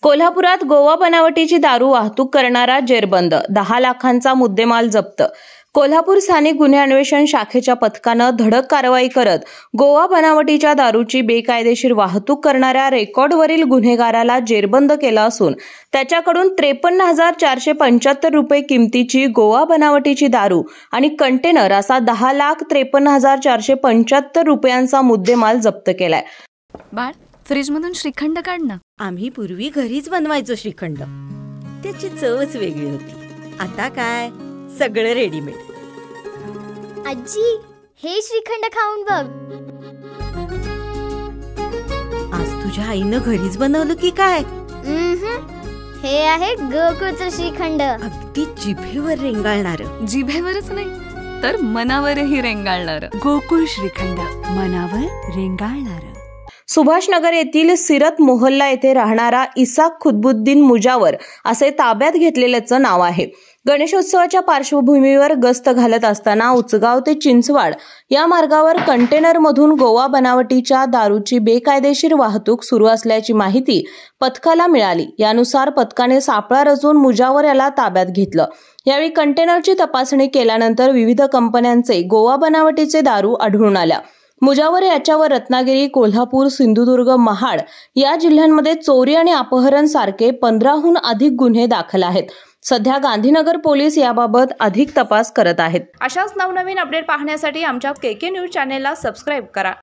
कोल्हापुरात गोवा बनावटीची दारू वाहतूक करणारा जेरबंद, 10 लाखांचा मुद्देमाल जप्त। कोल्हापूर स्थानिक गुन्हे अन्वेषण शाखेच्या पथकानं धडक कारवाई करत गोवा बनावटीच्या दारूची बेकायदेशीर वाहतूक करणाऱ्या रेकॉर्डवरील गुन्हेगाराला जेरबंद केलं असून त्याच्याकडून 53,475 रुपये किमतीची गोवा बनावटीची दारू आणि कंटेनर असा 10,53,475 रुपयांचा मुद्देमाल जप्त केलाय। बाळ, फ्रीजमधून श्रीखंड काढ ना। आम्ही पूर्वी घरीच बनवायचो श्रीखंड, त्याची चवच वेगळी होती। आता काय सगळं रेडीमेड। आजी, हे श्रीखंड खाऊन बघ। आज तुझ्या आईनं घरीच बनवलं की काय? हे आहे गोकुळचं श्रीखंड। अगदी जिभेवर रेंगाळणार। जिभेवरच नाही तर मनावरही रेंगाळणार। गोकुळ श्रीखंड, मनावर रेंगाळणार। सुभाषनगर येथील सिरत मोहल्ला येथे राहणारा इसाक खुद्बुद्दीन मुजावर असे ताब्यात घेतलेल्याचं नाव आहे। गणेशोत्सवाच्या पार्श्वभूमीवर गस्त घालत असताना उचगाव ते चिंचवाड या मार्गावर कंटेनरमधून गोवा बनावटीच्या दारूची बेकायदेशीर वाहतूक सुरू असल्याची माहिती पथकाला मिळाली। यानुसार पथकाने सापळा रचून मुजावर याला ताब्यात घेतलं। यावेळी कंटेनरची तपासणी केल्यानंतर विविध कंपन्यांचे गोवा बनावटीचे दारू आढळून आल्या। मुजावर याच्यावर रत्नागिरी, कोल्हापूर, सिंधुदुर्ग, महाड या जिल्ह्यांमध्ये चोरी आणि अपहरण सारखे 15हून अधिक गुन्हे दाखल आहेत। सध्या गांधीनगर पोलीस याबाबत अधिक तपास करत आहेत। अशाच नवनवीन अपडेट पाहण्यासाठी आमच्या KK न्यूज चॅनेलला सबस्क्राइब करा।